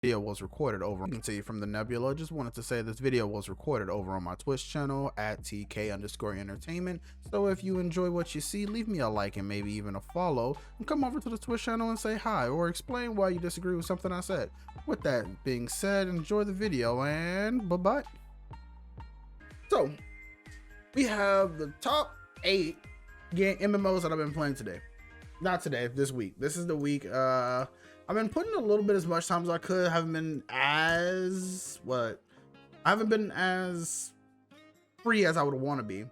Video was recorded over, you can see from the nebula. Just wanted to say this video was recorded over on my Twitch channel at TK_entertainment. So if you enjoy what you see, leave me a like and maybe even a follow, and come over to the Twitch channel and say hi or explain why you disagree with something I said. With that being said, enjoy the video and bye-bye. So we have the top 8 MMOs that I've been playing today. Not today, this week. This is the week. I've been putting a little bit as much time as I could. I haven't been as free as I would want to be,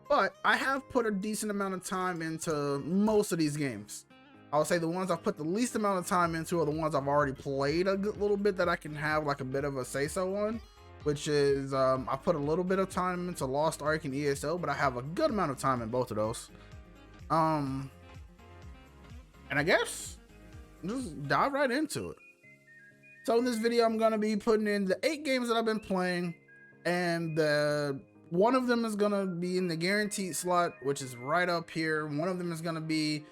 but I have put a decent amount of time into most of these games. I would say the ones I've put the least amount of time into are the ones I've already played a good little bit that I can have like a bit of a say-so on, which is I put a little bit of time into Lost Ark and ESO, but I have a good amount of time in both of those. And I guess just dive right into it. So in this video, I'm going to be putting in the 8 games that I've been playing, and one of them is going to be in the guaranteed slot, which is right up here. One of them is going to be,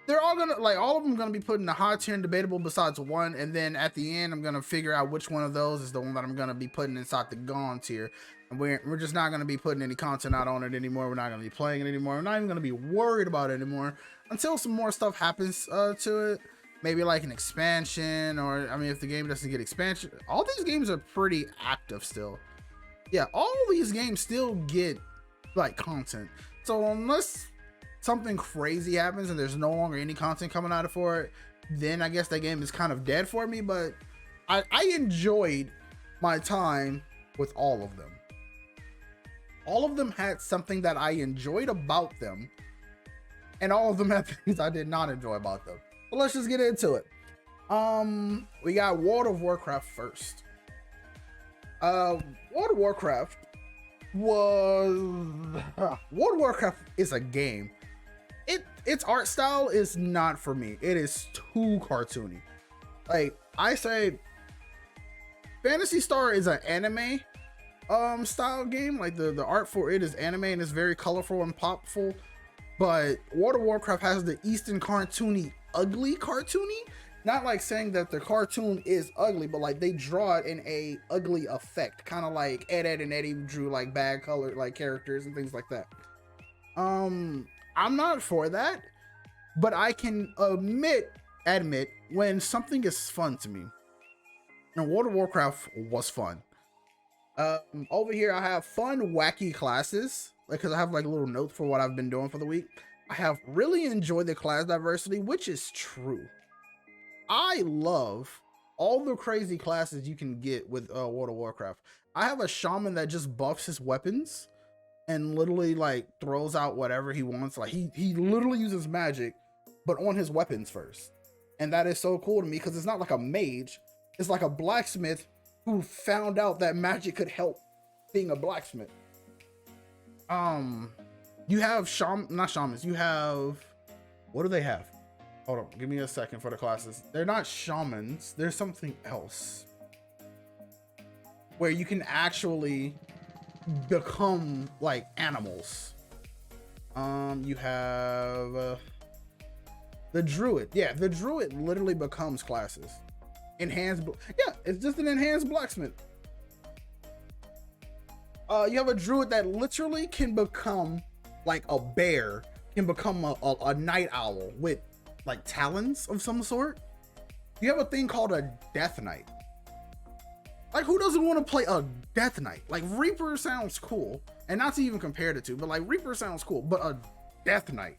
they're all going to, like, all of them going to be put in the high tier and debatable besides one, and then at the end, I'm going to figure out which one of those is the one that I'm going to be putting inside the gone tier. And we're just not going to be putting any content out on it anymore. We're not going to be playing it anymore. We're not even going to be worried about it anymore until some more stuff happens to it. Maybe like an expansion, or I mean, if the game doesn't get expansion. All these games are pretty active still. Yeah, all these games still get like content. So unless something crazy happens and there's no longer any content coming out for it, then I guess that game is kind of dead for me. But I enjoyed my time with all of them. All of them had something that I enjoyed about them, and all of them had things I did not enjoy about them. So let's just get into it. We got World of Warcraft first. World of Warcraft is a game. Its art style is not for me. It is too cartoony. Like I say, Phantasy Star is an anime style game. Like the art for it is anime and it's very colorful and popful, but World of Warcraft has the Eastern cartoony, ugly cartoony. Not like saying that the cartoon is ugly, but like they draw it in a ugly effect, kind of like Ed and Eddie drew like bad colored like characters and things like that. I'm not for that, but I can admit when something is fun to me, and World of Warcraft was fun. Over here I have fun, wacky classes, because I have like little notes for what I've been doing for the week. I have really enjoyed the class diversity, which is true. I love all the crazy classes you can get with World of Warcraft. I have a shaman that just buffs his weapons and literally like throws out whatever he wants. Like he literally uses magic, but on his weapons first. And that is so cool to me because it's not like a mage. It's like a blacksmith who found out that magic could help being a blacksmith. You have not shamans. You have, what do they have? Hold on, give me a second for the classes. They're not shamans. There's something else where you can actually become like animals. You have the druid. Yeah, the druid literally becomes classes. Enhanced, yeah, it's just an enhanced blacksmith. You have a druid that literally can become like a bear, can become a night owl with like talons of some sort. You have a thing called a death knight. Like who doesn't want to play a death knight? Like Reaper sounds cool, and not to even compare the two, but like Reaper sounds cool, but a death knight.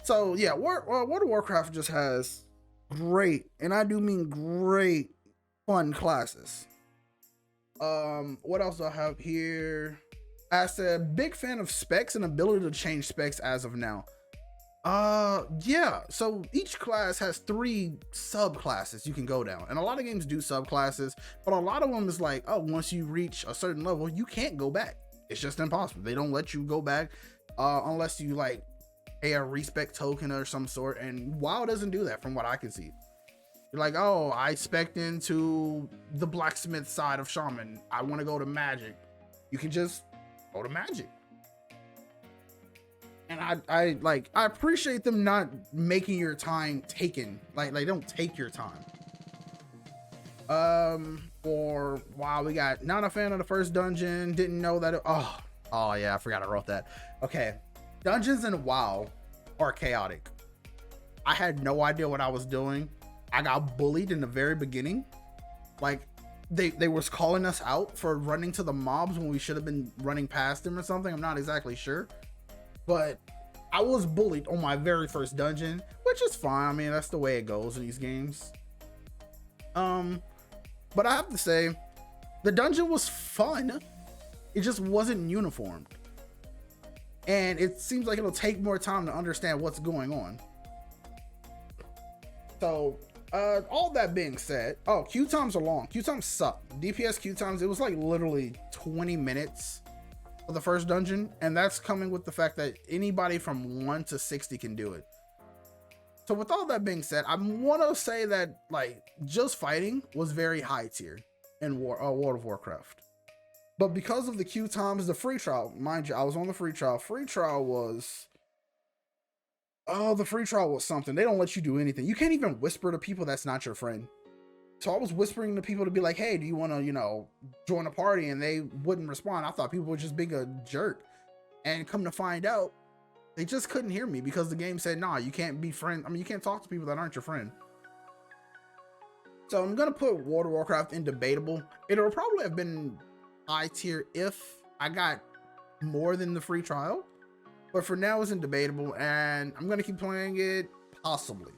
So yeah, World of Warcraft just has great, and I do mean great, fun classes. What else do I have here? As a big fan of specs and ability to change specs as of now. Yeah, so each class has 3 subclasses you can go down, and a lot of games do subclasses, but a lot of them is like, oh, once you reach a certain level, you can't go back. It's just impossible. They don't let you go back unless you like pay a respect token or some sort, and WoW doesn't do that from what I can see. You're like, oh, I spec'd into the blacksmith side of shaman. I want to go to magic. You can just go to magic. And I appreciate them not making your time taken. Like don't take your time. Or wow, we got not a fan of the first dungeon, didn't know that oh yeah, I forgot I wrote that. Okay, dungeons in WoW are chaotic. I had no idea what I was doing. I got bullied in the very beginning. Like they was calling us out for running to the mobs when we should have been running past them or something. I'm not exactly sure, but I was bullied on my very first dungeon, which is fine. I mean, that's the way it goes in these games. But I have to say, the dungeon was fun. It just wasn't uniformed. And it seems like it'll take more time to understand what's going on. So, all that being said, queue times are long. Queue times suck. DPS queue times, it was like literally 20 minutes for the first dungeon. And that's coming with the fact that anybody from 1 to 60 can do it. So with all that being said, I want to say that like just fighting was very high tier in World of Warcraft. But because of the queue times, the free trial, mind you, I was on the free trial. Free trial was, the free trial was something. They don't let you do anything. You can't even whisper to people that's not your friend. So I was whispering to people to be like, hey, do you want to, join a party? And they wouldn't respond. I thought people were just being a jerk. And come to find out, they just couldn't hear me because the game said, nah, you can't be friends. I mean, you can't talk to people that aren't your friend. So I'm going to put World of Warcraft in debatable. It'll probably have been high tier if I got more than the free trial. But for now, it's in debatable. And I'm going to keep playing it. Possibly.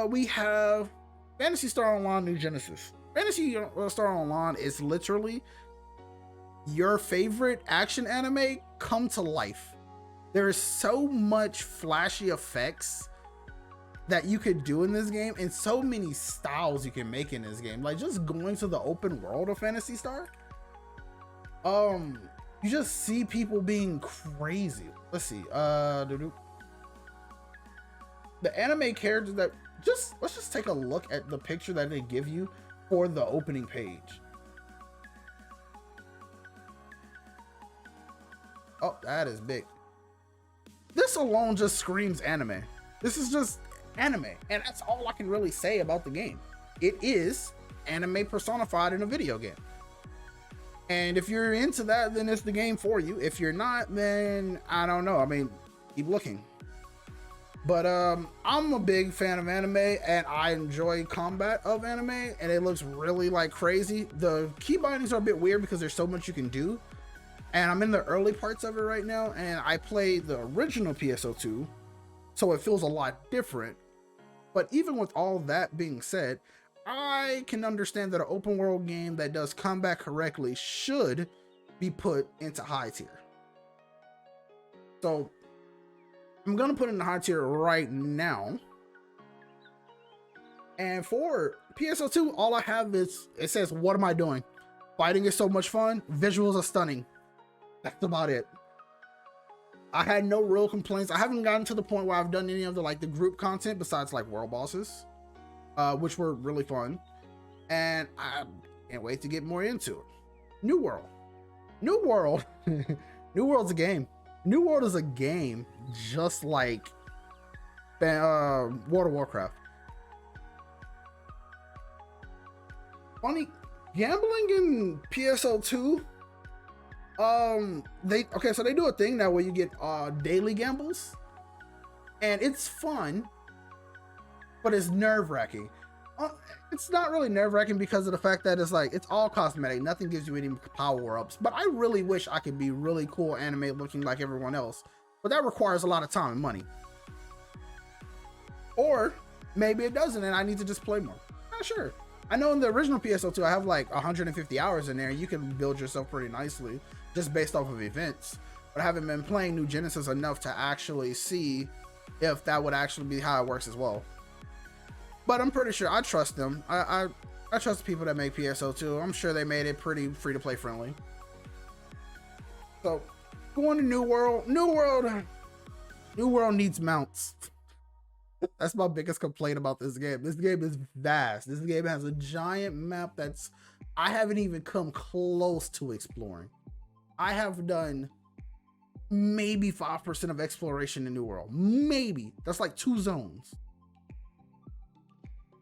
We have Phantasy Star Online New Genesis. Phantasy Star Online is literally your favorite action anime come to life. There is so much flashy effects that you could do in this game and so many styles you can make in this game. Like just going to the open world of Phantasy Star, you just see people being crazy. Let's see, the anime characters that let's just take a look at the picture that they give you for the opening page. Oh, that is big. This alone just screams anime. This is just anime, and that's all I can really say about the game. It is anime personified in a video game. And if you're into that, then it's the game for you. If you're not, then I don't know. I mean, keep looking. But I'm a big fan of anime, and I enjoy combat of anime, and it looks really like crazy. The key bindings are a bit weird because there's so much you can do. And I'm in the early parts of it right now, and I played the original PSO2, so it feels a lot different. But even with all that being said, I can understand that an open world game that does combat correctly should be put into high tier. So I'm gonna put it in the high tier right now. And for PSO2, all I have is, it says, what am I doing? Fighting is so much fun. Visuals are stunning. That's about it. I had no real complaints. I haven't gotten to the point where I've done any of the group content besides like world bosses, which were really fun. And I can't wait to get more into it. New World. New World's a game. New World is a game just like World of Warcraft. Funny, gambling in PSO2. So they do a thing now where you get daily gambles, and it's fun, but it's nerve-wracking. It's not really nerve-wracking because of the fact that it's all cosmetic. Nothing gives you any power-ups. But I really wish I could be really cool anime looking like everyone else, but that requires a lot of time and money. Or maybe it doesn't, and I need to just play more. Not sure. I know in the original PSO2 I have like 150 hours in there. You can build yourself pretty nicely just based off of events, but I haven't been playing New Genesis enough to actually see if that would actually be how it works as well. But I'm pretty sure I trust them. I trust the people that make PSO2. I'm sure they made it pretty free to play friendly. So going to New World. New World needs mounts. That's my biggest complaint about this game. This game is vast. This game has a giant map I haven't even come close to exploring. I have done maybe 5% of exploration in New World. Maybe. That's like 2 zones.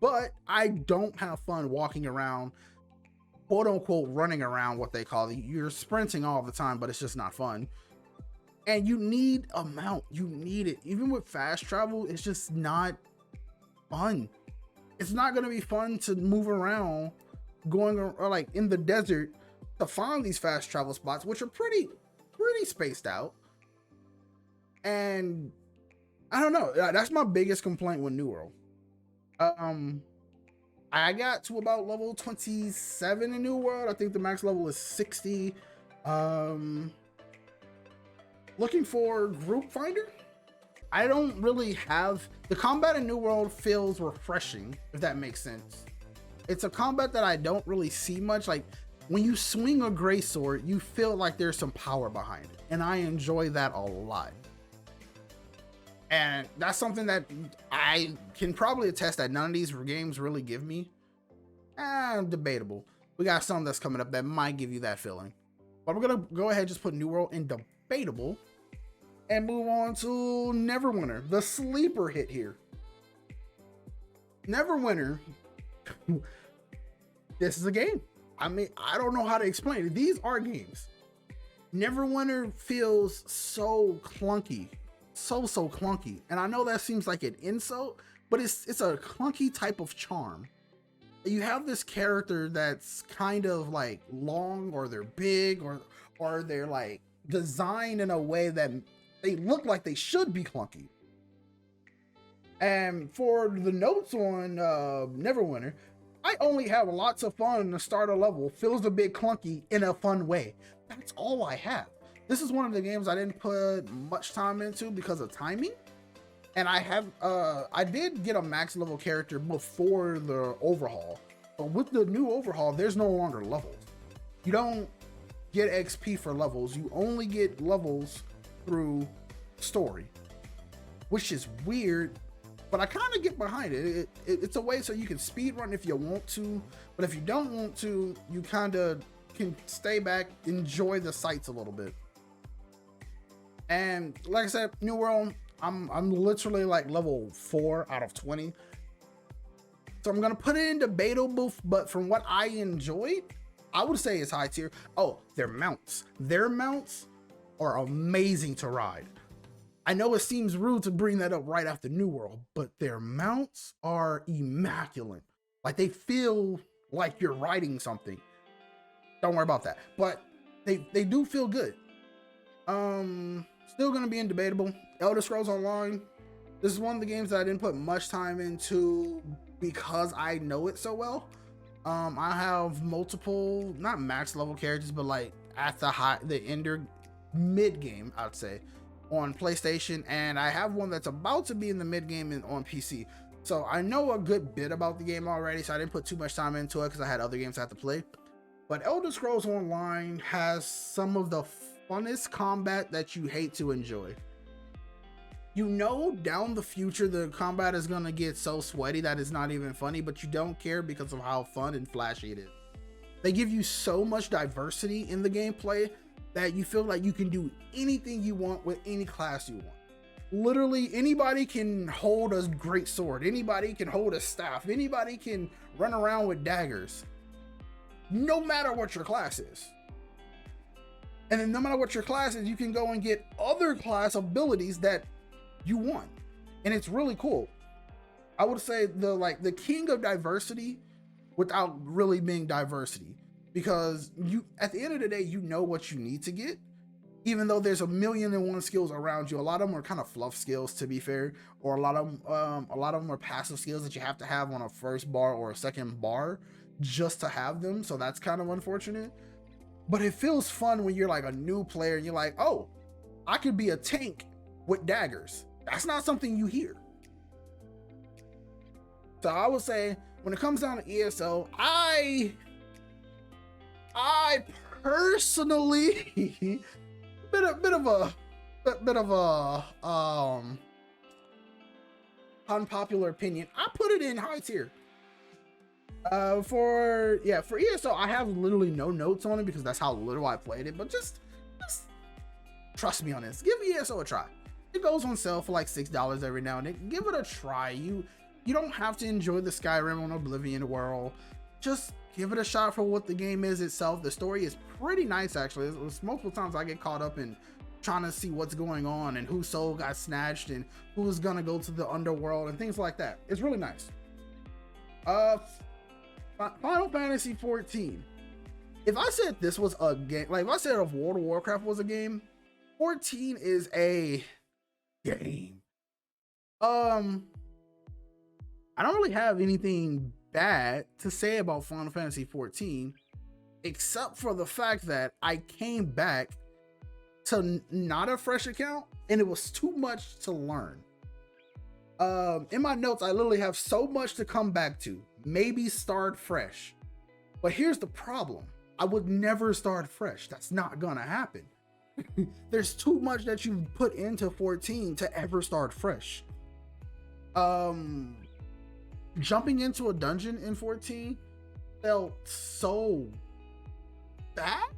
but I don't have fun walking around, quote unquote, running around, what they call it. You're sprinting all the time, but it's just not fun. And you need a mount. You need it. Even with fast travel, it's just not fun. It's not going to be fun to move around going or like in the desert to find these fast travel spots, which are pretty spaced out. And I don't know. That's my biggest complaint with New World. I got to about level 27 in New World. I think the max level is 60. Looking for group finder. I don't really have the combat in New World feels refreshing, if that makes sense. It's a combat that I don't really see much. Like when you swing a gray sword, you feel like there's some power behind it, and I enjoy that a lot. And that's something that I can probably attest that none of these games really give me. Debatable. We got some that's coming up that might give you that feeling. But we're gonna go ahead and just put New World in debatable and move on to Neverwinter, the sleeper hit here. Neverwinter, this is a game. I mean, I don't know how to explain it. These are games. Neverwinter feels so clunky. So clunky. And I know that seems like an insult, but it's a clunky type of charm. You have this character that's kind of like long, or they're big, or they're like designed in a way that they look like they should be clunky. And for the notes on Neverwinter, I only have lots of fun in the starter level, feels a bit clunky in a fun way. That's all I have. This is one of the games I didn't put much time into because of timing. And I did get a max level character before the overhaul, but with the new overhaul, there's no longer levels. You don't get XP for levels. You only get levels through story, which is weird, but I kind of get behind it. It's a way so you can speed run if you want to, but if you don't want to, you kind of can stay back, enjoy the sights a little bit. And like I said, New World, I'm literally like level 4 out of 20. So I'm gonna put it in debatable, but from what I enjoyed, I would say it's high tier. Oh, their mounts. Their mounts are amazing to ride. I know it seems rude to bring that up right after New World, but their mounts are immaculate. Like they feel like you're riding something. Don't worry about that. But they do feel good. Still gonna be in debatable. Elder Scrolls Online. This is one of the games that I didn't put much time into because I know it so well. I have multiple, not max level characters, but like at the ender mid game, I'd say, on PlayStation, and I have one that's about to be in the mid game on PC. So I know a good bit about the game already, so I didn't put too much time into it because I had other games I had to play. But Elder Scrolls Online has some of the funnest combat that you hate to enjoy. You know, down the future, the combat is gonna get so sweaty that it's not even funny, but you don't care because of how fun and flashy it is. They give you so much diversity in the gameplay that you feel like you can do anything you want with any class you want. Literally, anybody can hold a great sword. Anybody can hold a staff. Anybody can run around with daggers. No matter what your class is. And then no matter what your class is, you can go and get other class abilities that you want. And it's really cool. I would say the king of diversity without really being diversity. Because you, at the end of the day, you know what you need to get. Even though there's 1,000,001 skills around you, a lot of them are kind of fluff skills, to be fair, or a lot of them are passive skills that you have to have on a first bar or a second bar just to have them. So that's kind of unfortunate. But it feels fun when you're like a new player and you're like, oh, I could be a tank with daggers. That's not something you hear. So I would say when it comes down to ESO, I personally bit of a unpopular opinion. I put it in high tier. For ESO, I have literally no notes on it because that's how little I played it. But just trust me on this. Give ESO a try. It goes on sale for like $6 every now and then. Give it a try. You don't have to enjoy the Skyrim and Oblivion world. Just give it a shot for what the game is itself. The story is pretty nice, actually. It's multiple times I get caught up in trying to see what's going on and whose soul got snatched and who's gonna go to the underworld and things like that. It's really nice. Final Fantasy 14. If I said this was a game, like if I said if World of Warcraft was a game, 14 is a game. I don't really have anything bad to say about Final Fantasy 14, except for the fact that I came back to not a fresh account and it was too much to learn. In my notes, I literally have so much to come back to. Maybe start fresh. But here's the problem. I would never start fresh. That's not gonna happen. There's too much that you put into 14 to ever start fresh. Jumping into a dungeon in 14 felt so bad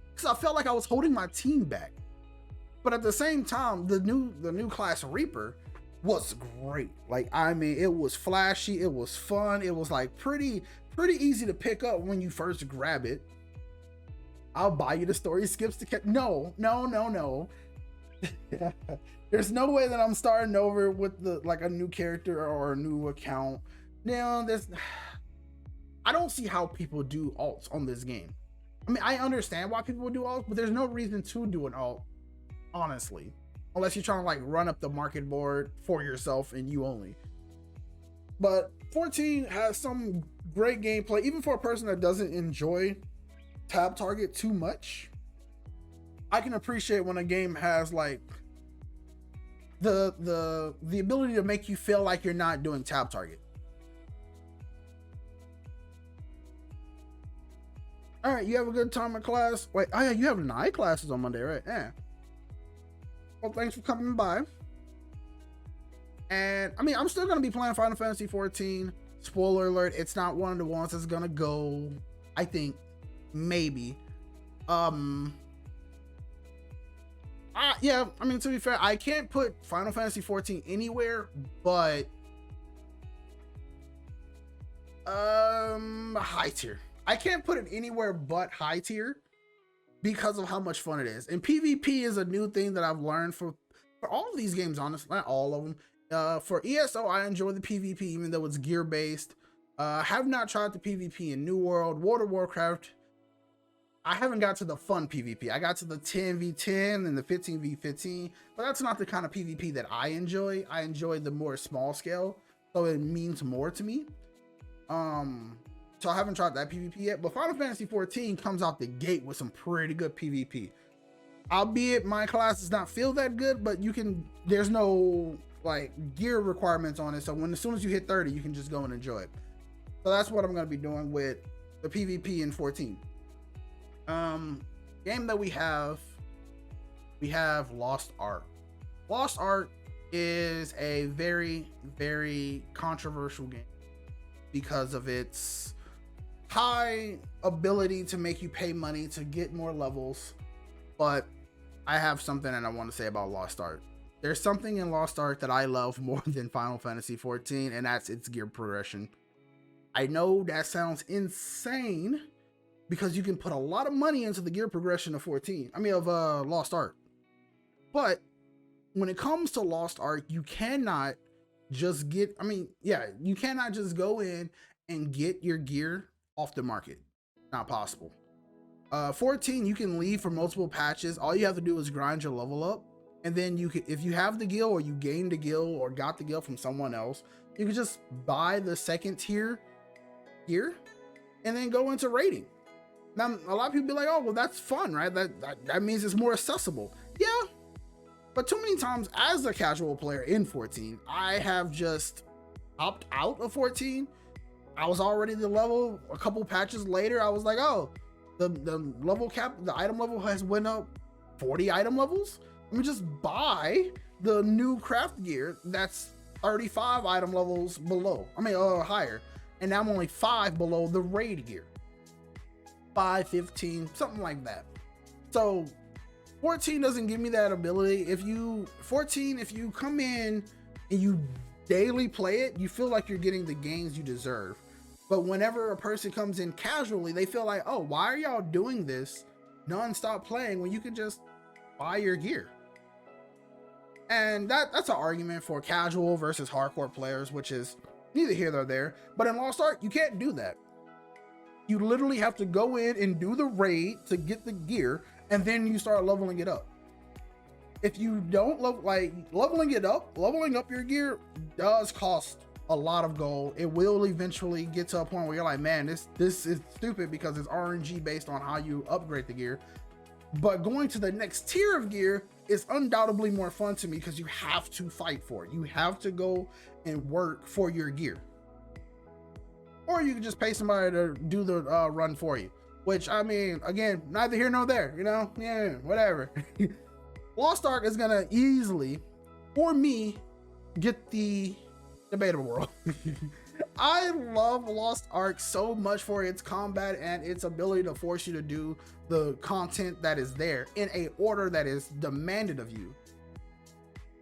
because I felt like I was holding my team back. But at the same time, the new class Reaper was great. Like, I mean, it was flashy, it was fun, it was like pretty easy to pick up when you first grab it. I'll buy you the story skips to catch. No. There's no way that I'm starting over with a new character or a new account. Now, I don't see how people do alts on this game. I mean, I understand why people would do alts, but there's no reason to do an alt, honestly. Unless you're trying to like run up the market board for yourself and you only. But 14 has some great gameplay, even for a person that doesn't enjoy tab target too much. I can appreciate when a game has like the ability to make you feel like you're not doing tab target. All right, you have a good time in class. Wait, oh yeah, you have night classes on Monday, right? Yeah. Well, thanks for coming by. And I mean, I'm still gonna be playing Final Fantasy 14. Spoiler alert, it's not one of the ones that's gonna go, I think, maybe. Yeah, I mean, to be fair, I can't put Final Fantasy 14 anywhere but high tier. I can't put it anywhere but high tier because of how much fun it is. And PvP is a new thing that I've learned for all of these games, honestly, not all of them. For ESO, I enjoy the PvP even though it's gear based. Have not tried the PvP in New World. World of Warcraft, I haven't got to the fun PvP. I got to the 10v10 and the 15v15, but that's not the kind of PvP that I enjoy. I enjoy the more small scale, so it means more to me. So I haven't tried that PvP yet, but Final Fantasy 14 comes out the gate with some pretty good PvP. Albeit my class does not feel that good, but there's no like gear requirements on it. So as soon as you hit 30, you can just go and enjoy it. So that's what I'm going to be doing with the PvP in 14. Game that we have Lost Ark. Lost Ark is a very, very controversial game because of its high ability to make you pay money to get more levels. But I have something that I want to say about Lost Ark. There's something in Lost Ark that I love more than Final Fantasy 14, and that's its gear progression. I know that sounds insane because you can put a lot of money into the gear progression of Lost Ark. But when it comes to Lost Ark, you cannot just you cannot just go in and get your gear off the market. Not possible. 14, you can leave for multiple patches. All you have to do is grind your level up, and then you can, if you have the gil or you gained the gil or got the gil from someone else, you can just buy the second tier gear and then go into raiding. Now, a lot of people be like, oh, well, that's fun, right? That means it's more accessible. Yeah, but too many times as a casual player in 14, I have just opted out of 14. I was already the level. A couple patches later, I was like, oh, the level cap, the item level has went up 40 item levels. Let me just buy the new craft gear that's 35 item levels below. Higher. And now I'm only 5 below the raid gear. 5, 15, something like that. So 14 doesn't give me that ability. If you come in and you daily play it, you feel like you're getting the gains you deserve. But whenever a person comes in casually, they feel like, oh, why are y'all doing this non-stop playing when you could just buy your gear? And that's an argument for casual versus hardcore players, which is neither here nor there. But in Lost Ark, you can't do that. You literally have to go in and do the raid to get the gear, and then you start leveling it up. If you don't leveling up your gear does cost a lot of gold. It will eventually get to a point where you're like, man, this is stupid because it's RNG based on how you upgrade the gear. But going to the next tier of gear is undoubtedly more fun to me because you have to fight for it. You have to go and work for your gear. Or you can just pay somebody to do the run for you, which, I mean, again, neither here nor there, you know? Yeah, whatever. Lost Ark is gonna easily, for me, get the debatable world. I love Lost Ark so much for its combat and its ability to force you to do the content that is there in a order that is demanded of you.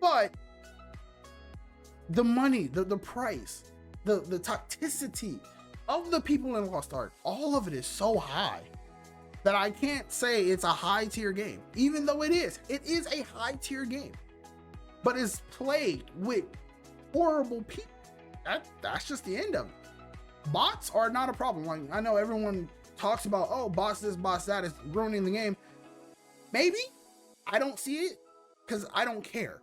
But the money, the price, the toxicity of the people in Lost Ark, all of it is so high that I can't say it's a high tier game, even though it is a high tier game, but it's played with horrible people. That's just the end of it. Bots are not a problem. Like, I know everyone talks about, oh, bots this, bots that is ruining the game. Maybe I don't see it because I don't care.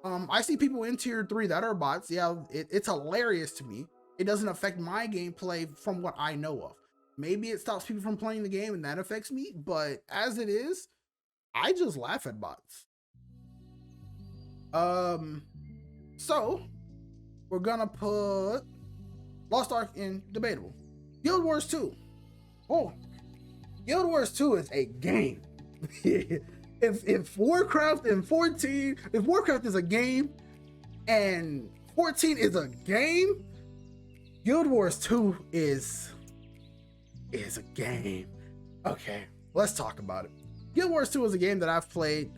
I see people in tier 3 that are bots. Yeah, it's hilarious to me. It doesn't affect my gameplay from what I know of. Maybe it stops people from playing the game and that affects me, but as it is, I just laugh at bots. So we're gonna put Lost Ark in debatable. Guild Wars 2. Oh, Guild Wars 2 is a game. If Warcraft and 14, if Warcraft is a game and 14 is a game, Guild Wars 2 is a game. Okay, let's talk about it. Guild Wars 2 is a game that I've played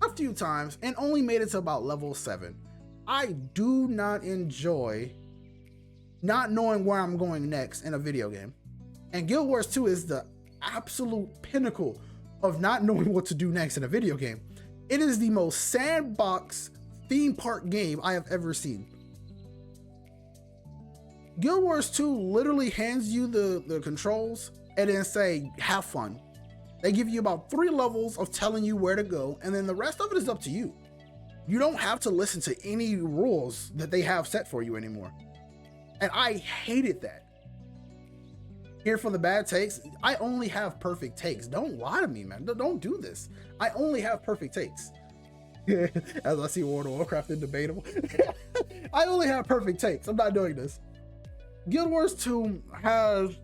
a few times and only made it to about level 7. I do not enjoy not knowing where I'm going next in a video game. And Guild Wars 2 is the absolute pinnacle of not knowing what to do next in a video game. It is the most sandbox theme park game I have ever seen. Guild Wars 2 literally hands you the controls and then say, have fun. They give you about 3 levels of telling you where to go, and then the rest of it is up to you. You don't have to listen to any rules that they have set for you anymore. And I hated that. Here for the bad takes, I only have perfect takes. Don't lie to me, man. Don't do this. I only have perfect takes. As I see World of Warcraft in debatable. I only have perfect takes. I'm not doing this. Guild Wars 2 has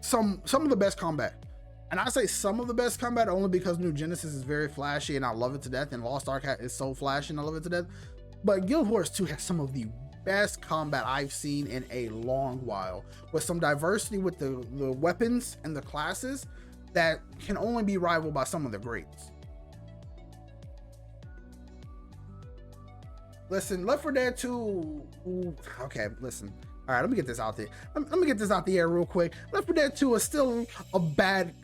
some of the best combat. And I say some of the best combat only because New Genesis is very flashy and I love it to death, and Lost Ark is so flashy and I love it to death. But Guild Wars 2 has some of the best combat I've seen in a long while, with some diversity with the weapons and the classes that can only be rivaled by some of the greats. Listen, Left 4 Dead 2, okay, listen. All right, let me get this out there. Let me get this out the air real quick. Left 4 Dead 2 is still a bad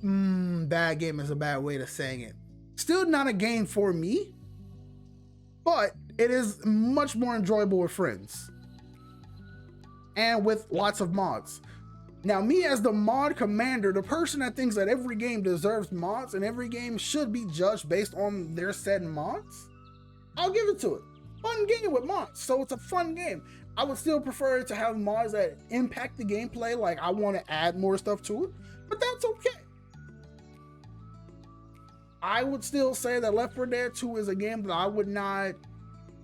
game is a bad way to saying it. Still not a game for me, but it is much more enjoyable with friends and with lots of mods. Now, me as the mod commander, the person that thinks that every game deserves mods and every game should be judged based on their said mods, I'll give it to it. Fun game with mods, so it's a fun game. I would still prefer to have mods that impact the gameplay, like I want to add more stuff to it, but that's okay. I would still say that Left 4 Dead 2 is a game that I would not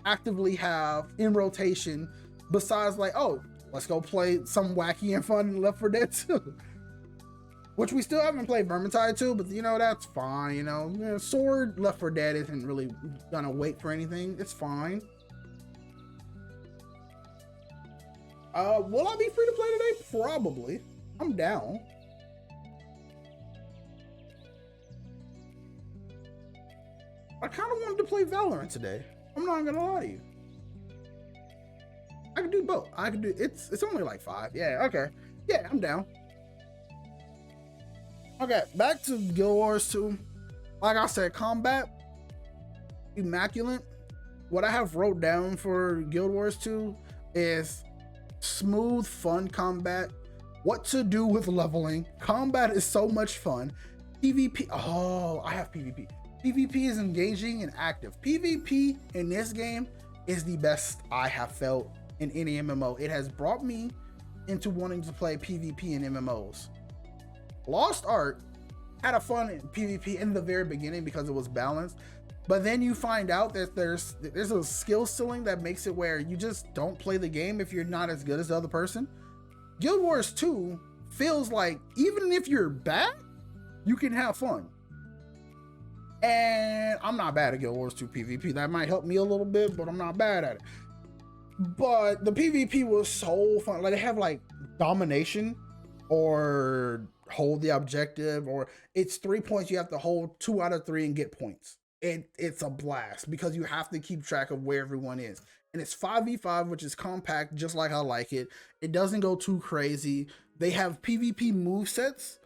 actively have in rotation, besides like, oh, let's go play some wacky and fun Left 4 Dead 2. Which we still haven't played Vermintide 2, but you know, that's fine, you know. Sword Left 4 Dead isn't really gonna wait for anything. It's fine. Will I be free to play today? Probably. I'm down. I kind of wanted to play Valorant today. I'm not gonna lie to you. could do both. I could do it's only like 5. Yeah, okay. Yeah, I'm down. Okay, back to Guild Wars 2. Like I said, combat, immaculate. What I have wrote down for Guild Wars 2 is smooth, fun combat. What to do with leveling. Combat is so much fun. PvP, oh, I have PvP. PvP is engaging and active. PvP in this game is the best I have felt in any MMO. It has brought me into wanting to play PvP in MMOs. Lost Ark had a fun PvP in the very beginning because it was balanced, but then you find out that there's a skill ceiling that makes it where you just don't play the game if you're not as good as the other person. Guild Wars 2 feels like even if you're bad, you can have fun. And I'm not bad at Guild Wars 2 PvP. That might help me a little bit, but I'm not bad at it. But the PvP was so fun. Like, they have like domination or hold the objective, or it's 3 points. You have to hold 2 out of 3 and get points. It's a blast because you have to keep track of where everyone is. And it's 5v5, which is compact, just like I like it. It doesn't go too crazy. They have PvP movesets,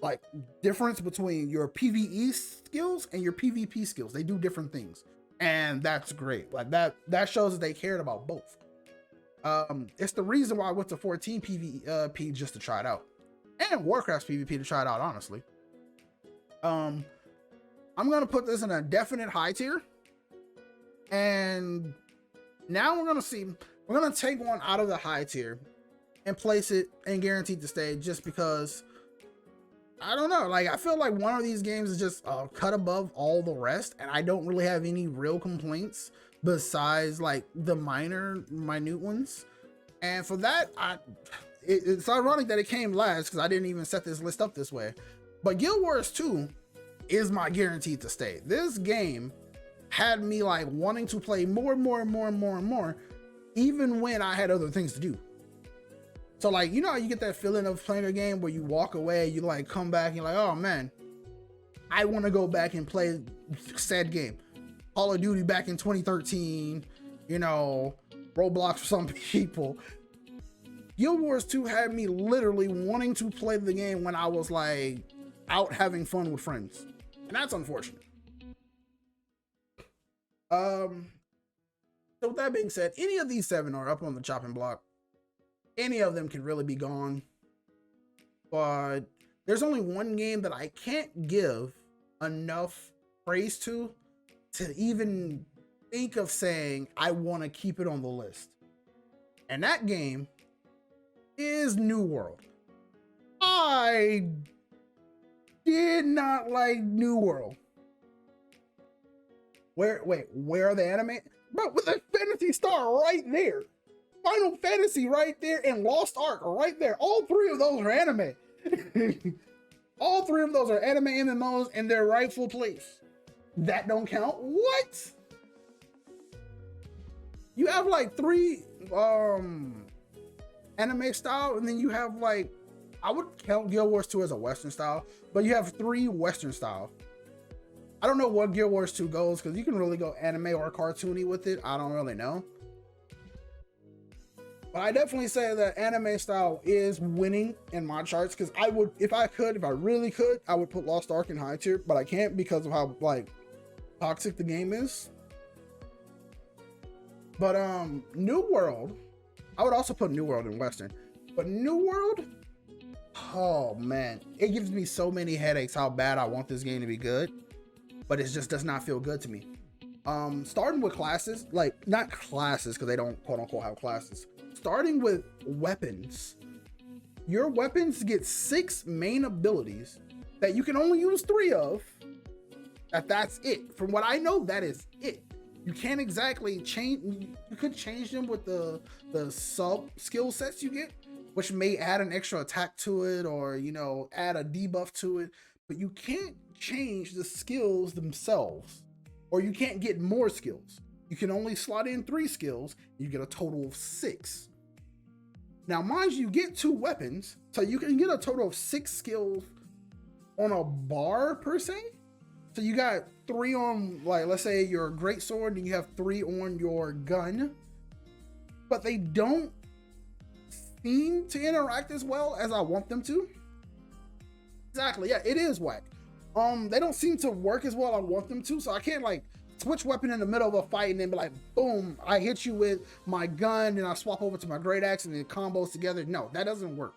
like difference between your PvE skills and your PvP skills. They do different things, and that's great. Like that shows that they cared about both. It's the reason why I went to 14 PvP just to try it out, and Warcraft's PvP to try it out, honestly. I'm gonna put this in a definite high tier, and now we're gonna take one out of the high tier and place it and guaranteed to stay, just because I don't know, like I feel like one of these games is just cut above all the rest, and I don't really have any real complaints besides like the minute ones. And for that, it's ironic that it came last because I didn't even set this list up this way. But Guild Wars 2 is my guaranteed to stay. This game had me like wanting to play more, even when I had other things to do. So like, you know how you get that feeling of playing a game where you walk away, you like come back and you're like, oh man, I want to go back and play said game. Call of Duty back in 2013, you know, Roblox for some people. Guild Wars 2 had me literally wanting to play the game when I was like out having fun with friends. And that's unfortunate. So with that being said, any of these 7 are up on the chopping block. Any of them can really be gone. But there's only one game that I can't give enough praise to even think of saying I want to keep it on the list. And that game is New World. I did not like New World. Where are the anime? Bro, with a Phantasy Star right there. Final Fantasy right there, and Lost Ark right there. All 3 of those are anime. All 3 of those are anime MMOs in their rightful place. That don't count? What? You have like 3 anime style, and then you have like, I would count Guild Wars 2 as a Western style, but you have 3 Western style. I don't know what Guild Wars 2 goes, because you can really go anime or cartoony with it. I don't really know. But I definitely say that anime style is winning in my charts, because I would, if I really could, I would put Lost Ark in high tier, but I can't because of how like toxic the game is. But New World, I would also put New World in Western, but New World, oh man, it gives me so many headaches how bad I want this game to be good, but it just does not feel good to me. Starting with classes, like not classes because they don't quote unquote have classes. Starting with weapons, your weapons get 6 main abilities that you can only use 3 of. That's it. From what I know, that is it. You can't exactly change. You could change them with the sub skill sets you get, which may add an extra attack to it, or you know, add a debuff to it. But you can't change the skills themselves, or you can't get more skills. You can only slot in 3 skills. You get a total of 6. Now, mind you, get 2 weapons, so you can get a total of 6 skills on a bar per se. So you got 3 on, like, let's say your great sword, and you have 3 on your gun. but they don't seem to interact as well as I want them to. Exactly, yeah, it is whack. They don't seem to work as well as I want them to, so I can't like switch weapon in the middle of a fight and then be like, boom, I hit you with my gun and I swap over to my great axe and it combos together. No, that doesn't work.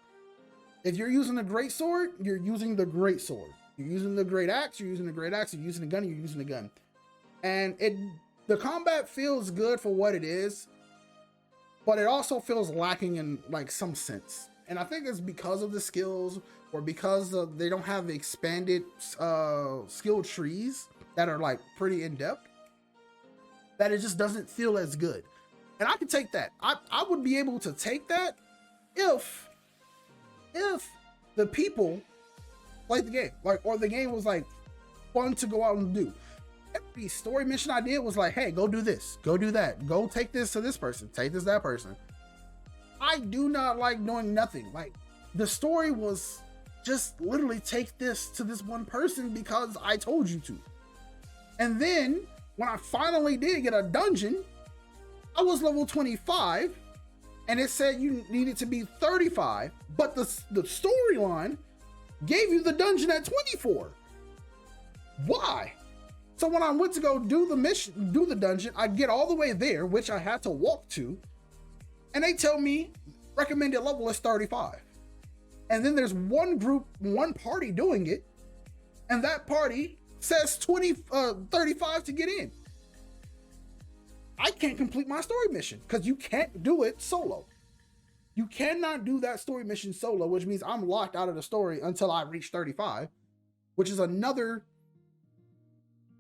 If you're using the great sword, you're using the great sword. You're using the great axe, you're using the great axe, you're using the gun, you're using the gun. And the combat feels good for what it is, but it also feels lacking in like some sense. And I think it's because of the skills, or because they don't have expanded skill trees that are like pretty in depth, that it just doesn't feel as good. And I can take that. I would be able to take that if the people played the game, like, or the game was like fun to go out and do. Every story mission I did was like, hey, go do this, go do that, go take this to this person, take this to that person. I do not like doing nothing. Like, the story was just literally take this to this one person because I told you to. And then when I finally did get a dungeon, I was level 25 and it said you needed to be 35, but the storyline gave you the dungeon at 24. Why? So when I went to go do the mission, do the dungeon, I get all the way there, which I had to walk to, and they tell me recommended level is 35. And then there's one group, one party doing it, and that party says 35 to get in. I can't complete my story mission because you can't do it solo. You cannot do that story mission solo, which means I'm locked out of the story until I reach 35, which is another,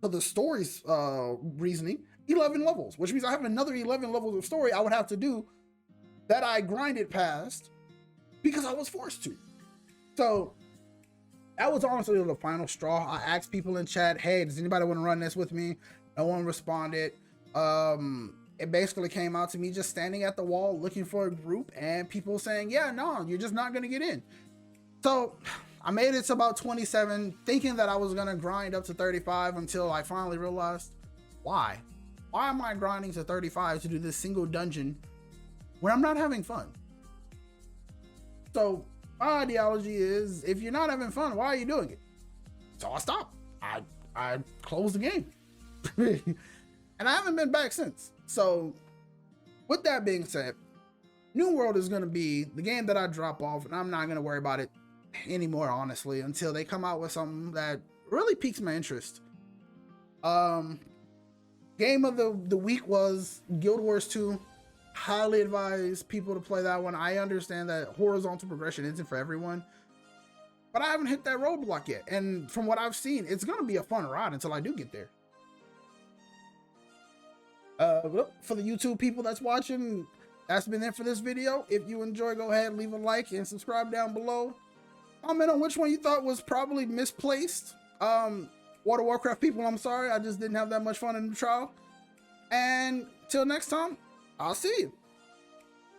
for the story's reasoning, 11 levels, which means I have another 11 levels of story I would have to do that I grinded past because I was forced to. So that was honestly the final straw. I asked people in chat, hey, does anybody want to run this with me? No one responded. It basically came out to me just standing at the wall looking for a group and people saying, yeah, no, you're just not going to get in. So I made it to about 27 thinking that I was going to grind up to 35 until I finally realized, why am I grinding to 35 to do this single dungeon when I'm not having fun? So my ideology is, if you're not having fun, why are you doing it? So I stopped. I closed the game. And I haven't been back since. So with that being said, New World is going to be the game that I drop off, and I'm not going to worry about it anymore, honestly, until they come out with something that really piques my interest. Game of the week was Guild Wars 2. Highly advise people to play that one. I understand that horizontal progression isn't for everyone, but I haven't hit that roadblock yet. And from what I've seen, it's going to be a fun ride until I do get there. For the YouTube people that's watching, that's been it for this video. If you enjoy, go ahead, leave a like and subscribe down below. Comment on which one you thought was probably misplaced. World of Warcraft people, I'm sorry, I just didn't have that much fun in the trial. And till next time, I'll see you.